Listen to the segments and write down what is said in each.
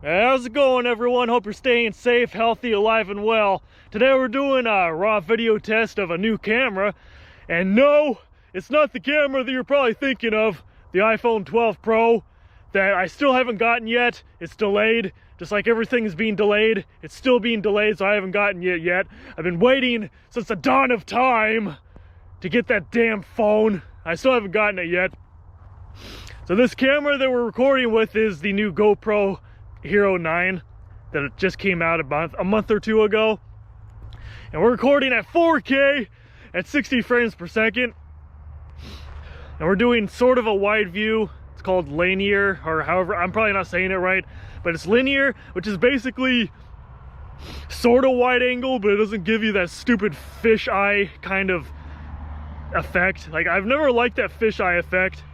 How's it going, everyone? Hope you're staying safe, healthy, alive, and well. Today we're doing a raw video test of a new camera. And no, it's not the camera that you're probably thinking of, the iPhone 12 Pro, that I still haven't gotten yet. It's delayed, just like everything is being delayed. It's still being delayed, so I haven't gotten it yet. I've been waiting since the dawn of time to get that damn phone. I still haven't gotten it yet. So this camera that we're recording with is the new Gopro Hero 9 that it just came out a month or two ago, and we're recording at 4K at 60 frames per second, and we're doing sort of a wide view. It's called linear, or however, I'm probably not saying it right, but it's linear, which is basically sort of wide angle, but it doesn't give you that stupid fisheye kind of effect. Like, I've never liked that fisheye effect.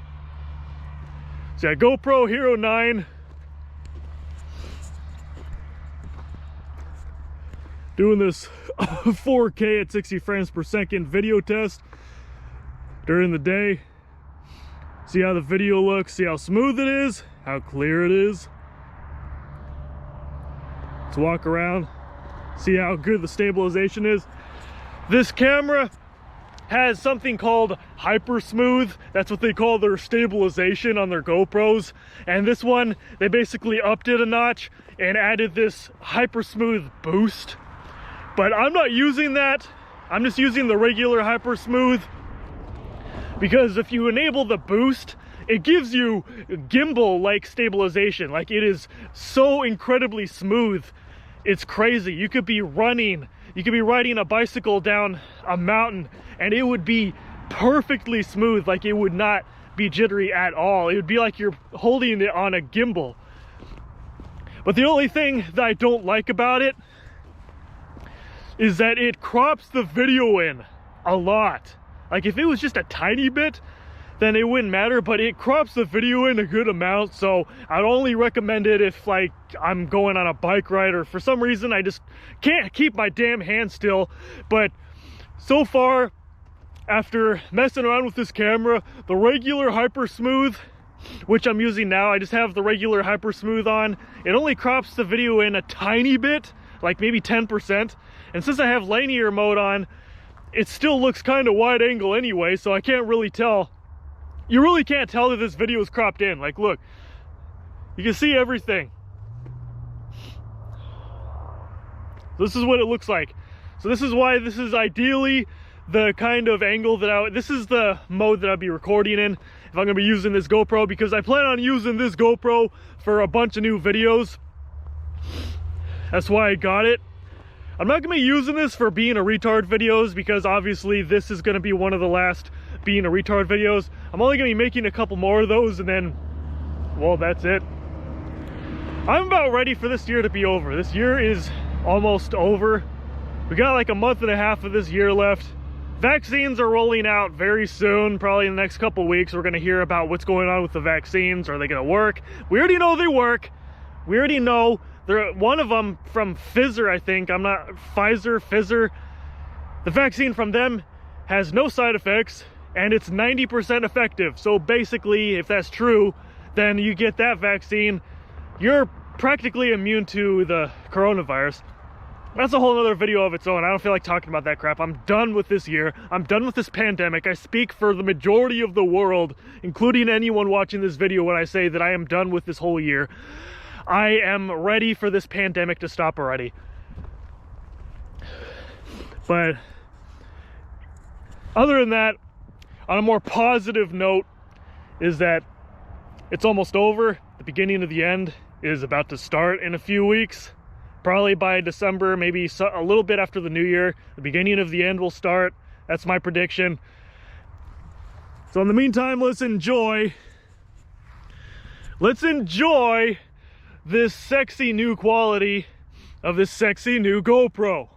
So yeah, GoPro Hero 9. Doing this 4K at 60 frames per second video test during the day. See how the video looks, see how smooth it is, how clear it is. Let's walk around, see how good the stabilization is. This camera has something called hyper smooth. That's what they call their stabilization on their GoPros. And this one, they basically upped it a notch and added this hyper smooth boost. But I'm not using that. I'm just using the regular hyper smooth, because if you enable the boost, it gives you gimbal-like stabilization. Like, it is so incredibly smooth. It's crazy. You could be riding a bicycle down a mountain and it would be perfectly smooth. Like, it would not be jittery at all. It would be like you're holding it on a gimbal. But the only thing that I don't like about it is that it crops the video in a lot. Like, if it was just a tiny bit, then it wouldn't matter, but it crops the video in a good amount. So I'd only recommend it if, like, I'm going on a bike ride, or for some reason I just can't keep my damn hand still. But so far, after messing around with this camera, the regular hyper smooth, which I'm using now, I just have the regular hyper smooth on, it only crops the video in a tiny bit, like maybe 10%. And since I have linear mode on, it still looks kind of wide angle anyway, so I can't really tell. You really can't tell that this video is cropped in. Like, look, you can see everything. This is what it looks like. So this is why this is ideally the kind of angle that this is the mode that I'll be recording in if I'm gonna be using this GoPro, because I plan on using this GoPro for a bunch of new videos. That's why I got it. I'm not gonna be using this for being a retard videos, because obviously this is gonna be one of the last being a retard videos. I'm only gonna be making a couple more of those, and then, well, that's it. I'm about ready for this year to be over. This year is almost over. We got like a month and a half of this year left. Vaccines are rolling out very soon, probably in the next couple weeks. We're gonna hear about what's going on with the vaccines. Are they gonna work? We already know they work. We already know. One of them from Pfizer, I think. I'm not Pfizer. The vaccine from them has no side effects, and it's 90% effective. So basically, if that's true, then you get that vaccine, you're practically immune to the coronavirus. That's a whole other video of its own. I don't feel like talking about that crap. I'm done with this year. I'm done with this pandemic. I speak for the majority of the world, including anyone watching this video, when I say that I am done with this whole year. I am ready for this pandemic to stop already. But other than that, on a more positive note, is that it's almost over. The beginning of the end is about to start in a few weeks. Probably by December, maybe a little bit after the new year, the beginning of the end will start. That's my prediction. So in the meantime, let's enjoy this sexy new quality of this sexy new GoPro.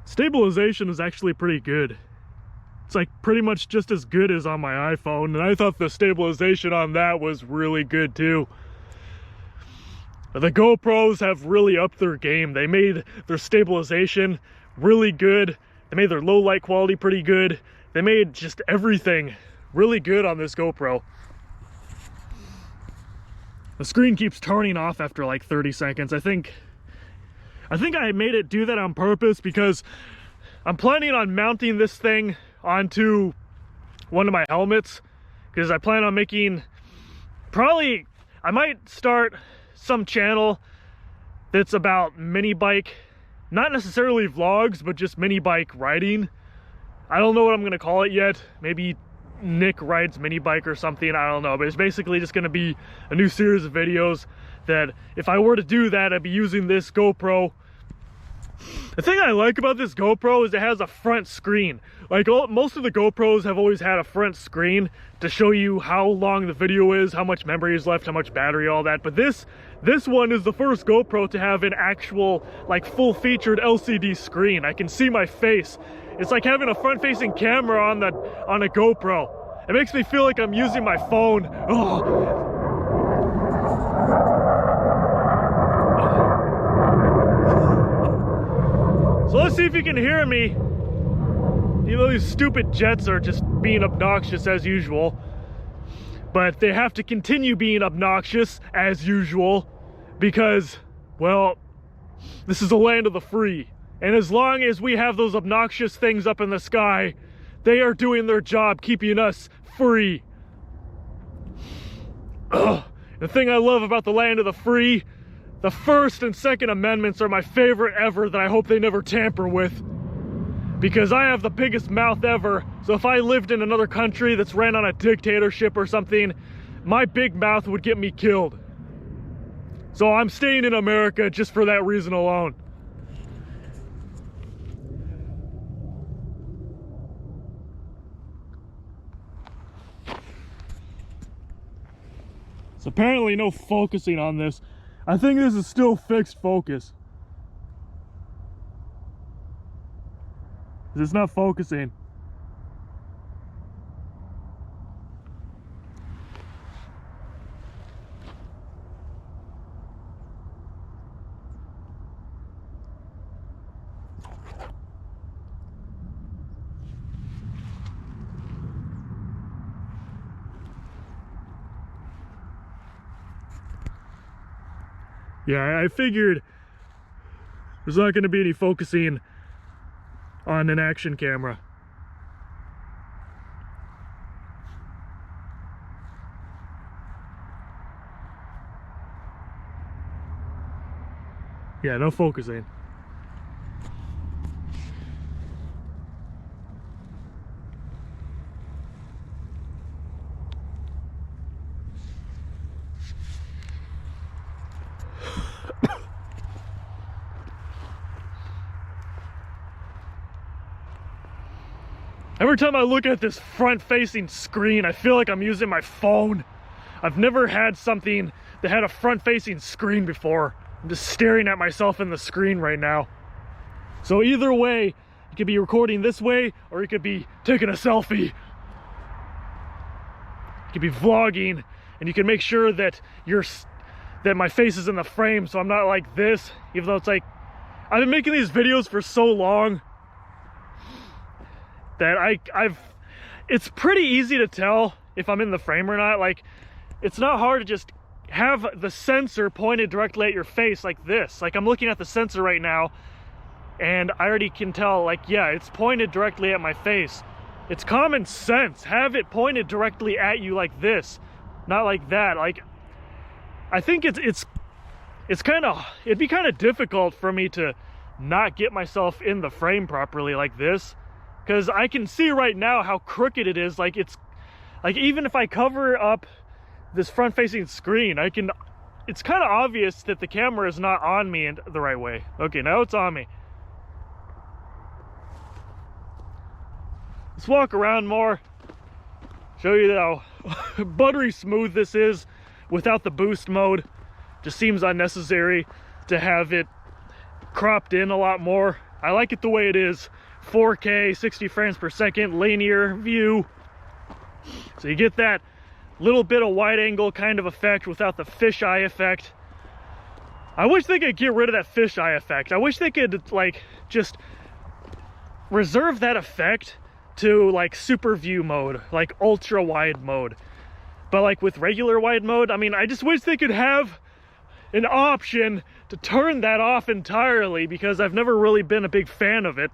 Stabilization is actually pretty good. It's like pretty much just as good as on my iPhone, and I thought the stabilization on that was really good too. The GoPros have really upped their game. They made their stabilization really good, They made their low light quality pretty good. They made just everything really good on this GoPro. The screen keeps turning off after like 30 seconds. I think I made it do that on purpose because I'm planning on mounting this thing onto one of my helmets, because I plan on making, probably, I might start some channel that's about mini bike, not necessarily vlogs, but just mini bike riding. I don't know what I'm gonna call it yet. Maybe Nick rides mini bike or something, I don't know, but it's basically just gonna be a new series of videos that if I were to do that, I'd be using this GoPro. The thing I like about this GoPro is it has a front screen. Like most of the GoPros have always had a front screen to show you how long the video is, how much memory is left, how much battery, all that. But this one is the first GoPro to have an actual, like, full-featured LCD screen. I can see my face. It's like having a front-facing camera on a GoPro. It makes me feel like I'm using my phone. Oh. So let's see if you can hear me. You know, these stupid jets are just being obnoxious as usual. But they have to continue being obnoxious as usual because, well, this is the land of the free. And as long as we have those obnoxious things up in the sky, they are doing their job keeping us free. Ugh. The thing I love about the land of the free, the First and Second Amendments are my favorite ever that I hope they never tamper with. Because I have the biggest mouth ever, so if I lived in another country that's ran on a dictatorship or something, my big mouth would get me killed. So I'm staying in America just for that reason alone. So apparently no focusing on this. I think this is still fixed focus. It's not focusing. Yeah, I figured there's not going to be any focusing on an action camera. Yeah, no focusing. Every time I look at this front-facing screen, I feel like I'm using my phone. I've never had something that had a front-facing screen before. I'm just staring at myself in the screen right now. So either way, you could be recording this way, or you could be taking a selfie. You could be vlogging, and you can make sure that that my face is in the frame, so I'm not like this, even though it's like, I've been making these videos for so long that it's pretty easy to tell if I'm in the frame or not. Like, it's not hard to just have the sensor pointed directly at your face like this. Like, I'm looking at the sensor right now and I already can tell, like, yeah, it's pointed directly at my face. It's common sense. Have it pointed directly at you like this, not like that. Like, I think it'd be kind of difficult for me to not get myself in the frame properly like this. Because I can see right now how crooked it is. Like, it's like, even if I cover up this front-facing screen, it's kind of obvious that the camera is not on me in the right way. Okay, now it's on me. Let's walk around more. Show you how buttery smooth this is without the boost mode. Just seems unnecessary to have it cropped in a lot more. I like it the way it is. 4K, 60 frames per second, linear view. So you get that little bit of wide angle kind of effect without the fisheye effect. I wish they could get rid of that fisheye effect. I wish they could, like, just reserve that effect to like super view mode, like ultra wide mode. But like with regular wide mode, I mean, I just wish they could have an option to turn that off entirely, because I've never really been a big fan of it.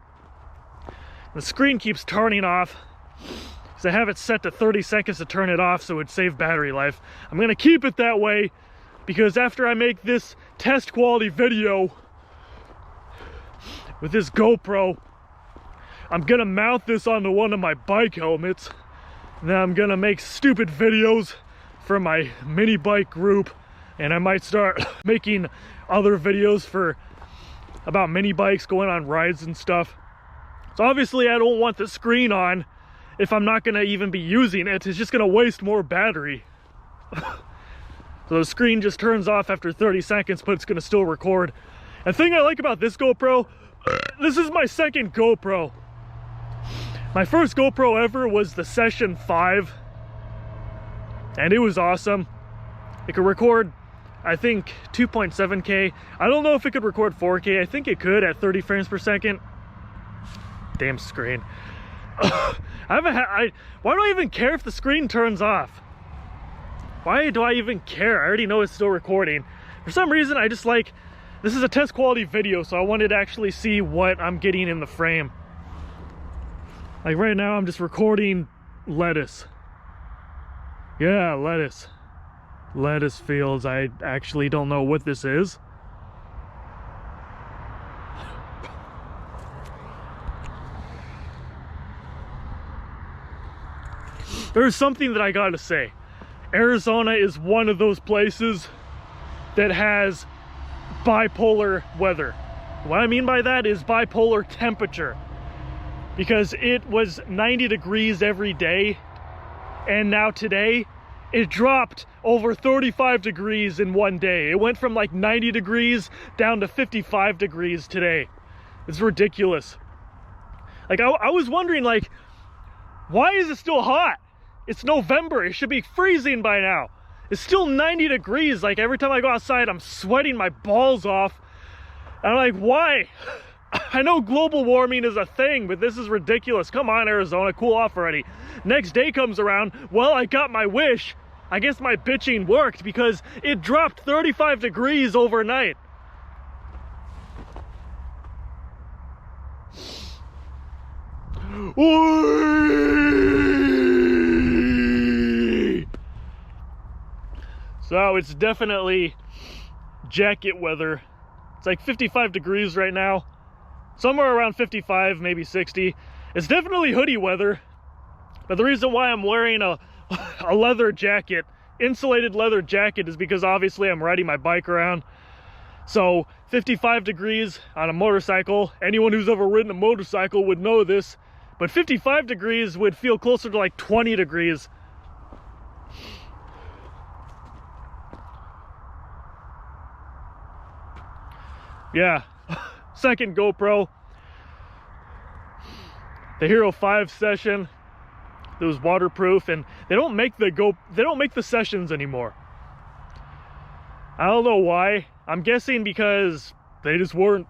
The screen keeps turning off, because I have it set to 30 seconds to turn it off so it would save battery life. I'm gonna keep it that way, because after I make this test quality video with this GoPro, I'm gonna mount this onto one of my bike helmets, and then I'm gonna make stupid videos for my mini bike group, and I might start making other videos about mini bikes, going on rides and stuff. So obviously I don't want the screen on if I'm not gonna even be using it. It's just gonna waste more battery. So the screen just turns off after 30 seconds, but it's gonna still record. And the thing I like about this GoPro, this is my second GoPro. My first GoPro ever was the Session 5, and it was awesome. It could record, I think, 2.7K. I don't know if it could record 4K. I think it could at 30 frames per second. Damn screen. Why do I even care if the screen turns off? Why do I even care? I already know it's still recording. For some reason, I just like, this is a test quality video, so I wanted to actually see what I'm getting in the frame. Like right now, I'm just recording lettuce. Yeah, lettuce. Lettuce fields. I actually don't know what this is. There's something that I gotta say. Arizona is one of those places that has bipolar weather. What I mean by that is bipolar temperature. Because it was 90 degrees every day, and now today it dropped over 35 degrees in one day. It went from like 90 degrees down to 55 degrees today. It's ridiculous. Like I was wondering, like, why is it still hot? It's November. It should be freezing by now. It's still 90 degrees. Like every time I go outside, I'm sweating my balls off. And I'm like, why? I know global warming is a thing, but this is ridiculous. Come on, Arizona, cool off already. Next day comes around, well, I got my wish. I guess my bitching worked, because it dropped 35 degrees overnight. So it's definitely jacket weather. It's like 55 degrees right now. Somewhere around 55, maybe 60. It's definitely hoodie weather. But the reason why I'm wearing a leather jacket, insulated leather jacket, is because obviously I'm riding my bike around. So 55 degrees on a motorcycle, anyone who's ever ridden a motorcycle would know this, but 55 degrees would feel closer to like 20 degrees. Yeah. Second GoPro, the Hero 5 Session. It was waterproof, and they don't make the Sessions anymore. I don't know why. I'm guessing because they just weren't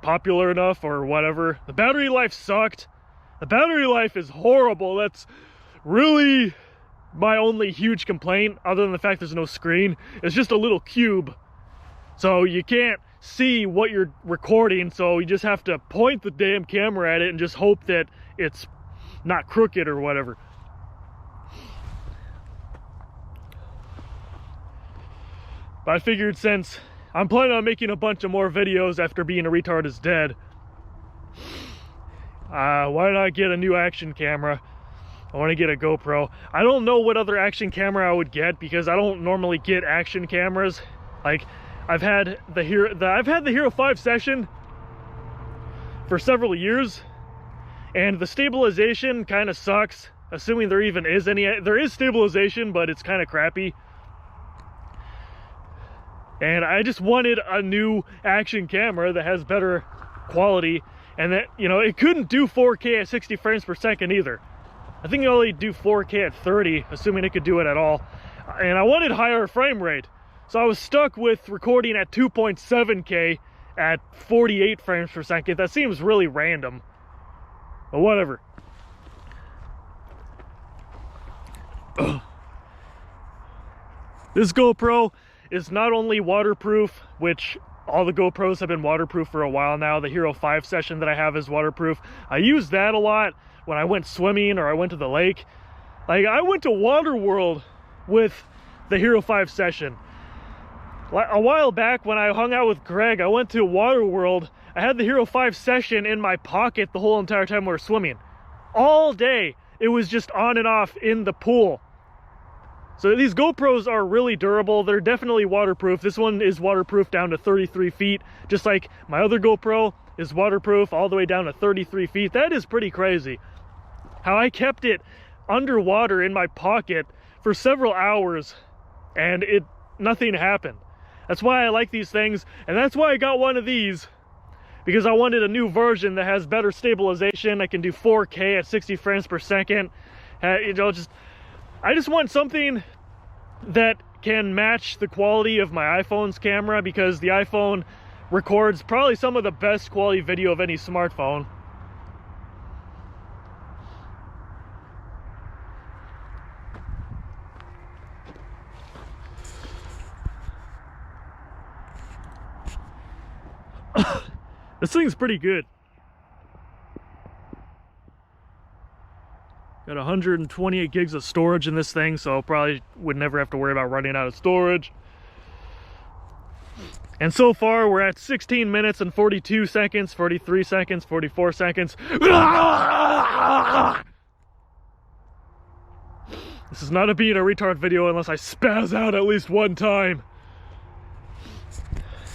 popular enough or whatever. The battery life sucked. The battery life is horrible. That's really my only huge complaint, other than the fact there's no screen. It's just a little cube, so you can't see what you're recording, so you just have to point the damn camera at it and just hope that it's not crooked or whatever. But I figured, since I'm planning on making a bunch of more videos after Being a Retard is Dead, why not get a new action camera? I want to get a GoPro. I don't know what other action camera I would get, because I don't normally get action cameras. Like, I've had the Hero 5 Session for several years, and the stabilization kind of sucks, assuming there even is any. There is stabilization, but it's kind of crappy. And I just wanted a new action camera that has better quality, and that, you know, it couldn't do 4K at 60 frames per second either. I think it only do 4K at 30, assuming it could do it at all. And I wanted higher frame rate. So I was stuck with recording at 2.7K at 48 frames per second. That seems really random. But whatever. This GoPro is not only waterproof, which all the GoPros have been waterproof for a while now. The Hero 5 session that I have is waterproof. I use that a lot when I went swimming or I went to the lake. Like, I went to Waterworld with the Hero 5 session. A while back when I hung out with Greg, I went to Waterworld. I had the Hero 5 session in my pocket the whole entire time we were swimming. All day, it was just on and off in the pool. So these GoPros are really durable. They're definitely waterproof. This one is waterproof down to 33 feet, just like my other GoPro is waterproof all the way down to 33 feet. That is pretty crazy. How I kept it underwater in my pocket for several hours and nothing happened. That's why I like these things, and that's why I got one of these, because I wanted a new version that has better stabilization. I can do 4K at 60 frames per second. You know, I just want something that can match the quality of my iPhone's camera, because the iPhone records probably some of the best quality video of any smartphone. This thing's pretty good. Got 128 gigs of storage in this thing, so probably would never have to worry about running out of storage. And so far, we're at 16 minutes and 42 seconds, 43 seconds, 44 seconds. This is not a being a retard video unless I spaz out at least one time.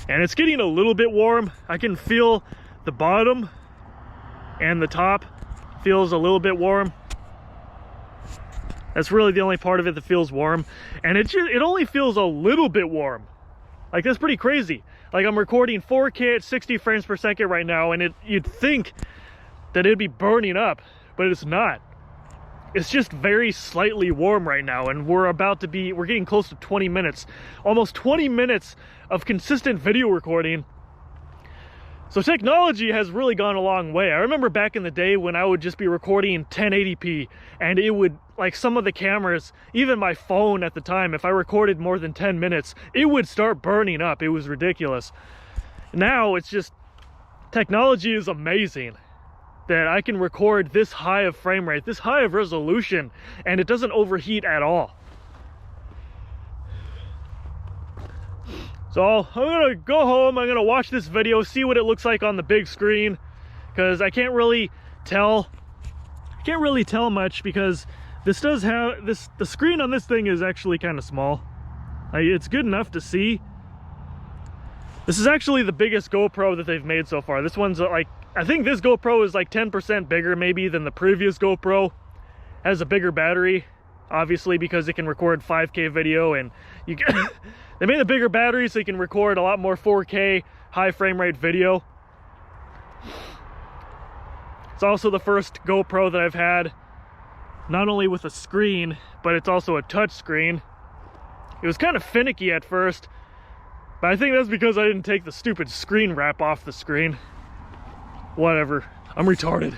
And it's getting a little bit warm. I can feel the bottom and the top feels a little bit warm. That's really the only part of it that feels warm. And it only feels a little bit warm. Like, that's pretty crazy. Like, I'm recording 4K at 60 frames per second right now, and you'd think that it'd be burning up, but it's not. It's just very slightly warm right now, and we're getting close to 20 minutes. Almost 20 minutes of consistent video recording. So technology has really gone a long way. I remember back in the day when I would just be recording 1080p, and it would, like, some of the cameras, even my phone at the time, if I recorded more than 10 minutes, it would start burning up. It was ridiculous. Now it's just, technology is amazing that I can record this high of frame rate, this high of resolution, and it doesn't overheat at all. So I'm gonna go home, I'm gonna watch this video, see what it looks like on the big screen, because I can't really tell much, because this does have, the screen on this thing is actually kind of small. It's good enough to see. This is actually the biggest GoPro that they've made so far. This one's like, I think this GoPro is like 10% bigger maybe than the previous GoPro. Has a bigger battery, obviously, because it can record 5K video, and you can they made a bigger battery so you can record a lot more 4K high frame rate video. It's also the first GoPro that I've had not only with a screen, but it's also a touch screen. It was kind of finicky at first, but I think that's because I didn't take the stupid screen wrap off the screen. Whatever, I'm retarded.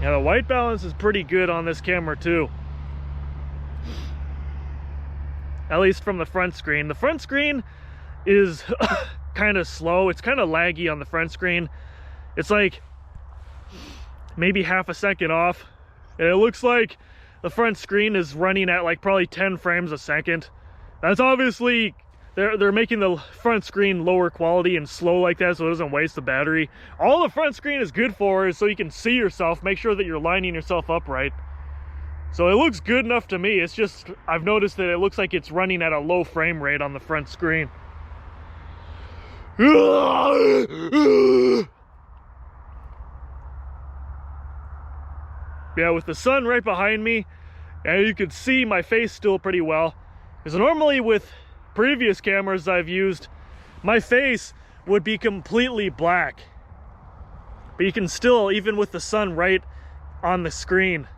Yeah, the white balance is pretty good on this camera too. At least from the front screen. The front screen is kind of slow. It's kind of laggy on the front screen. It's like maybe half a second off. And it looks like the front screen is running at like probably 10 frames a second. That's obviously, they're making the front screen lower quality and slow like that so it doesn't waste the battery. All the front screen is good for is so you can see yourself, make sure that you're lining yourself up right. So it looks good enough to me. It's just, I've noticed that it looks like it's running at a low frame rate on the front screen. yeah, with the sun right behind me, and you could see my face still pretty well. Because normally with previous cameras I've used, my face would be completely black. But you can still, even with the sun right on the screen,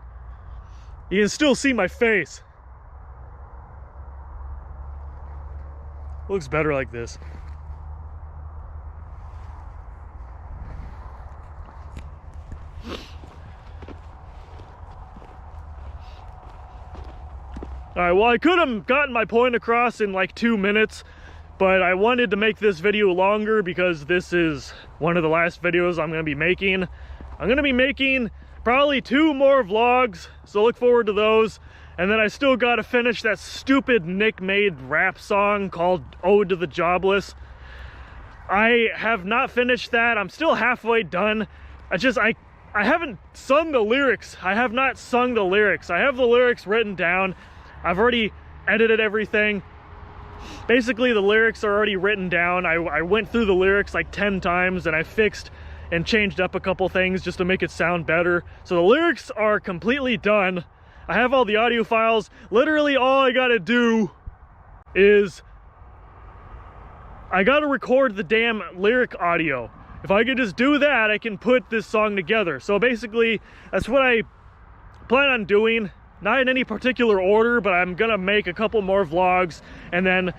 you can still see my face. Looks better like this. Alright, well, I could have gotten my point across in like 2 minutes, but I wanted to make this video longer because this is one of the last videos I'm going to be making. I'm going to be making probably 2 more vlogs, so look forward to those. And then I still got to finish that stupid Nick-made rap song called Ode to the Jobless. I have not finished that. I'm still halfway done. I haven't sung the lyrics. I have not sung the lyrics. I have the lyrics written down. I've already edited everything. Basically, the lyrics are already written down. I went through the lyrics like 10 times and I fixed and changed up a couple things just to make it sound better. So the lyrics are completely done. I have all the audio files. Literally all I gotta do is I gotta record the damn lyric audio. If I could just do that, I can put this song together. So basically, that's what I plan on doing. Not in any particular order, but I'm gonna make a couple more vlogs, and then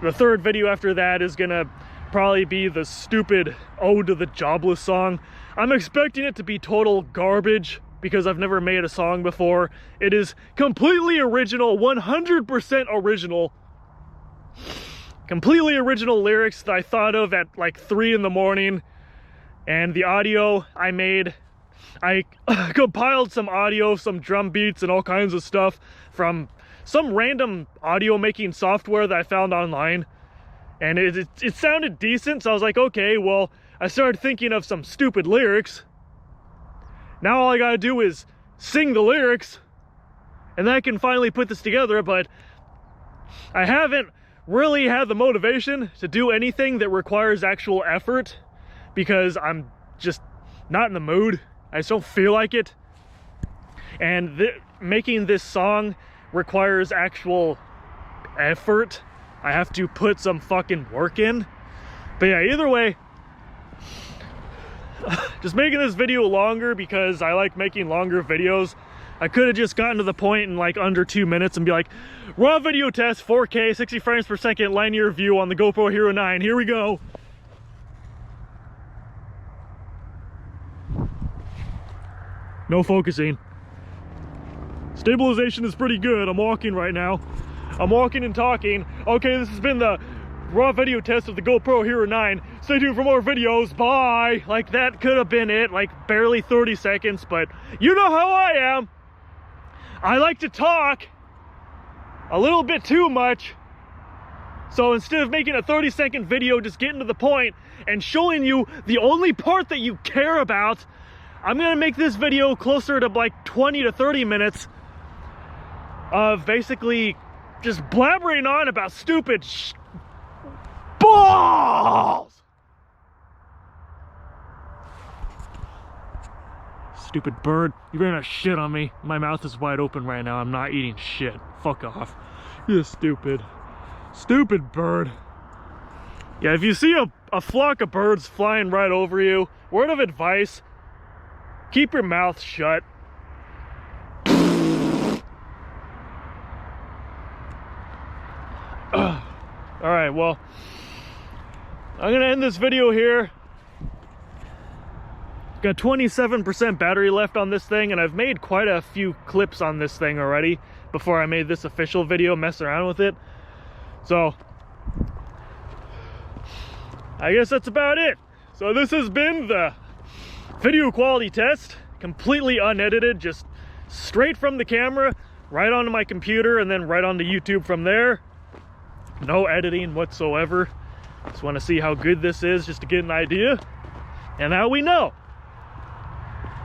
the 3rd video after that is gonna probably be the stupid Ode to the Jobless song. I'm expecting it to be total garbage because I've never made a song before. It is completely original, 100% original. Completely original lyrics that I thought of at like 3 in the morning, and the audio I made, I compiled some audio, some drum beats and all kinds of stuff from some random audio making software that I found online, and it sounded decent. So I was like, okay, well, I started thinking of some stupid lyrics. Now all I gotta do is sing the lyrics, and then I can finally put this together. But I haven't really had the motivation to do anything that requires actual effort because I'm just not in the mood. I just don't feel like it. And making this song requires actual effort. I have to put some fucking work in. But yeah, either way, just making this video longer because I like making longer videos. I could have just gotten to the point in like under 2 minutes and be like, raw video test, 4K, 60 frames per second, linear view on the GoPro Hero 9. Here we go. No focusing. Stabilization is pretty good. I'm walking right now. I'm walking and talking. Okay, this has been the raw video test of the GoPro Hero 9. Stay tuned for more videos. Bye. Like, that could have been it. Like, barely 30 seconds, but you know how I am. I like to talk a little bit too much. So instead of making a 30-second video, just getting to the point and showing you the only part that you care about, I'm gonna make this video closer to like 20 to 30 minutes of basically just blabbering on about stupid balls. Stupid bird, you're gonna shit on me. My mouth is wide open right now. I'm not eating shit. Fuck off. You're stupid. Stupid bird. Yeah, if you see a flock of birds flying right over you, word of advice, keep your mouth shut. Alright, well, I'm gonna end this video here. Got 27% battery left on this thing, and I've made quite a few clips on this thing already before I made this official video, messing around with it. So, I guess that's about it. So this has been the video quality test, completely unedited, just straight from the camera, right onto my computer, and then right onto YouTube from there. No editing whatsoever. Just want to see how good this is, just to get an idea. And now we know.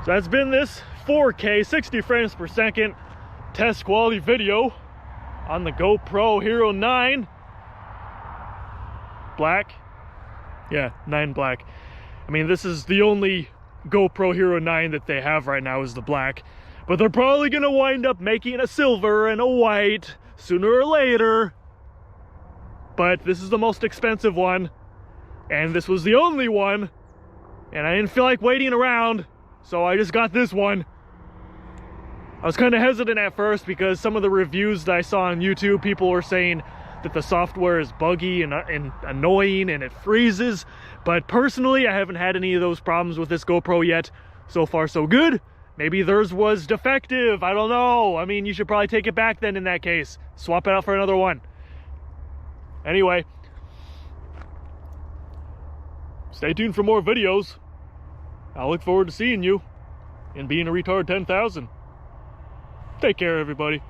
So that's been this 4K 60 frames per second test quality video on the GoPro Hero 9 Black. Yeah, 9 Black. I mean, this is the only GoPro Hero 9 that they have right now is the black. But they're probably gonna wind up making a silver and a white sooner or later. But this is the most expensive one, and this was the only one, and I didn't feel like waiting around, so I just got this one. I was kind of hesitant at first because some of the reviews that I saw on YouTube, people were saying that the software is buggy and annoying and it freezes. But personally, I haven't had any of those problems with this GoPro yet. So far, so good. Maybe theirs was defective. I don't know. I mean, you should probably take it back then in that case. Swap it out for another one. Anyway, stay tuned for more videos. I'll look forward to seeing you in Being a Retard 10,000. Take care, everybody.